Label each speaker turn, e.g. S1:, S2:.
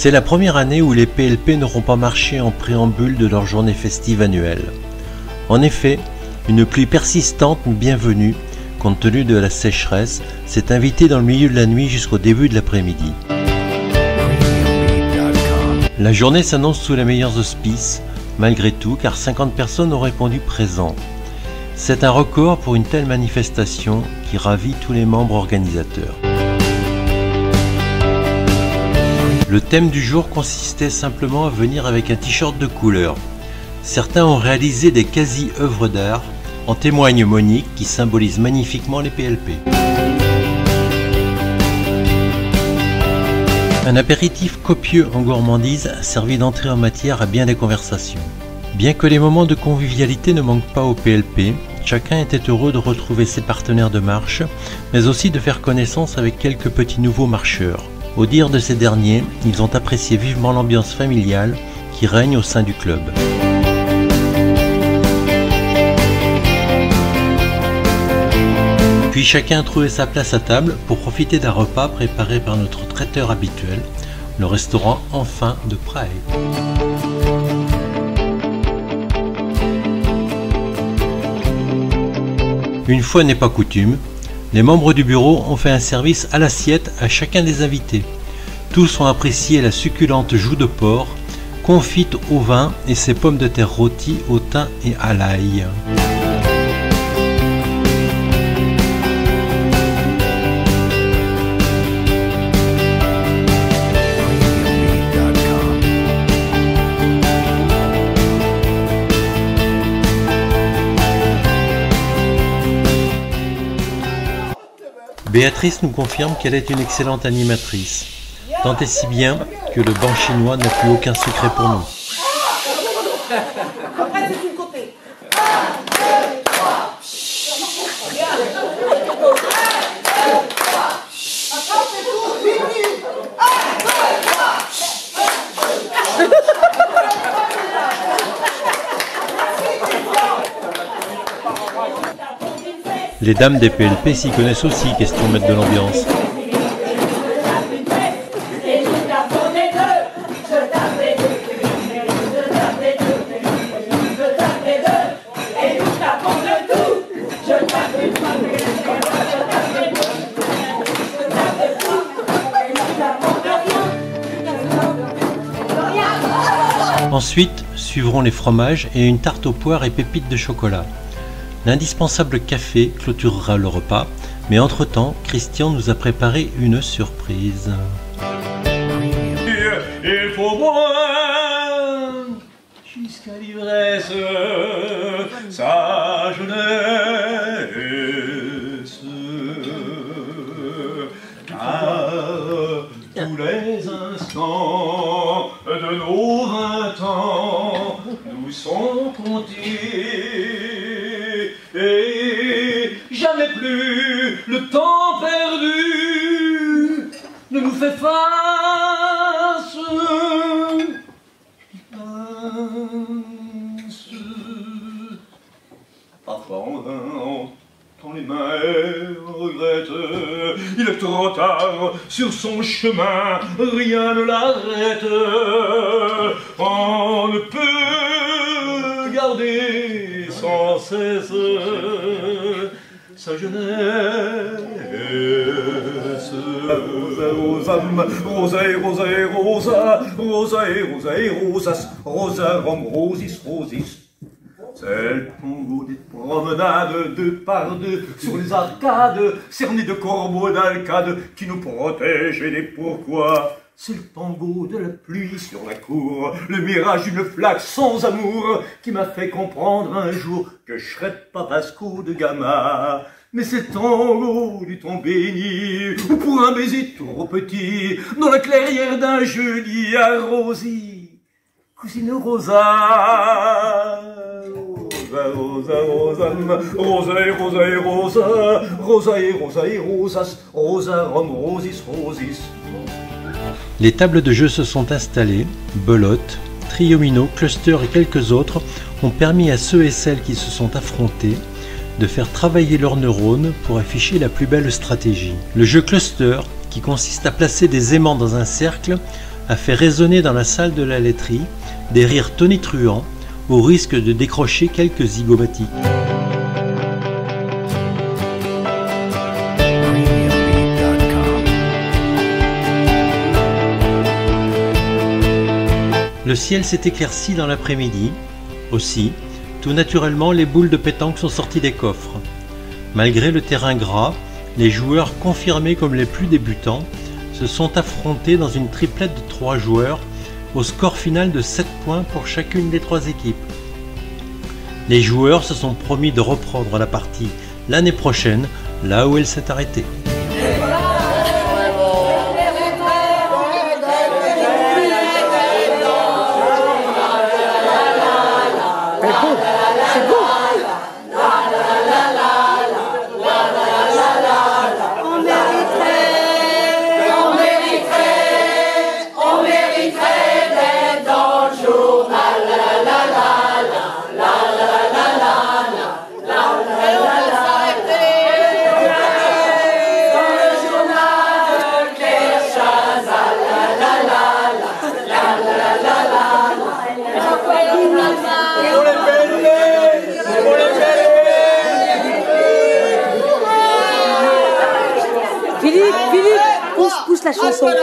S1: C'est la première année où les PLP n'auront pas marché en préambule de leur journée festive annuelle. En effet, une pluie persistante bienvenue, compte tenu de la sécheresse, s'est invitée dans le milieu de la nuit jusqu'au début de l'après-midi. La journée s'annonce sous les meilleurs auspices, malgré tout, car 50 personnes ont répondu présents. C'est un record pour une telle manifestation qui ravit tous les membres organisateurs. Le thème du jour consistait simplement à venir avec un t-shirt de couleur. Certains ont réalisé des quasi-œuvres d'art, en témoigne Monique qui symbolise magnifiquement les PLP. Un apéritif copieux en gourmandise servi d'entrée en matière à bien des conversations. Bien que les moments de convivialité ne manquent pas au PLP, chacun était heureux de retrouver ses partenaires de marche, mais aussi de faire connaissance avec quelques petits nouveaux marcheurs. Au dire de ces derniers, ils ont apprécié vivement l'ambiance familiale qui règne au sein du club. Puis chacun a trouvé sa place à table pour profiter d'un repas préparé par notre traiteur habituel, le restaurant Enfin de Prague. Une fois n'est pas coutume, les membres du bureau ont fait un service à l'assiette à chacun des invités. Tous ont apprécié la succulente joue de porc, confite au vin et ses pommes de terre rôties au thym et à l'ail. Béatrice nous confirme qu'elle est une excellente animatrice, tant et si bien que le banc chinois n'a plus aucun secret pour nous.
S2: Après, c'est une côté.
S1: Les dames des PLP s'y connaissent aussi, question de mettre de l'ambiance. Ensuite, suivront les fromages et une tarte aux poires et pépites de chocolat. L'indispensable café clôturera le repas, mais entre-temps, Christian nous a préparé une surprise.
S3: Il faut boire jusqu'à l'ivresse sa jeunesse, car tous les instants de nos 20 ans nous sont comptés. Et jamais plus le temps perdu ne nous fait face. Parfois on tend les mains et on regrette. Il est trop tard sur son chemin, rien ne l'arrête. On ne peut garder sans cesse sa jeunesse. Rosa, rosa et rosa et rosa, rosa et rosa et rosas, rosa rom rosis rosis. C'est le tango des promenades deux par deux sur les arcades, cernées de corbeaux d'alcade qui nous protègent et des pourquoi. C'est le tango de la pluie sur la cour, le mirage d'une flaque sans amour qui m'a fait comprendre un jour que je serais pas Vasco de Gama. Mais c'est le tango du temps béni, ou pour un baiser trop petit, dans la clairière d'un jeudi arrosi. Cousine Rosa, Rosa, Rosa, Rosa, Rosa et Rosa et Rosa, Rosa et Rosa et Rosas, Rosa, Rom, Rosis, Rosis.
S1: Les tables de jeu se sont installées, belote, triomino, cluster et quelques autres ont permis à ceux et celles qui se sont affrontés de faire travailler leurs neurones pour afficher la plus belle stratégie. Le jeu cluster, qui consiste à placer des aimants dans un cercle, a fait résonner dans la salle de la laiterie des rires tonitruants au risque de décrocher quelques zygomatiques. Le ciel s'est éclairci dans l'après-midi. Aussi, tout naturellement, les boules de pétanque sont sorties des coffres. Malgré le terrain gras, les joueurs confirmés comme les plus débutants se sont affrontés dans une triplette de 3 joueurs au score final de 7 points pour chacune des 3 équipes. Les joueurs se sont promis de reprendre la partie l'année prochaine, là où elle s'est arrêtée.
S2: Philippe, pousse la chanson. Allez,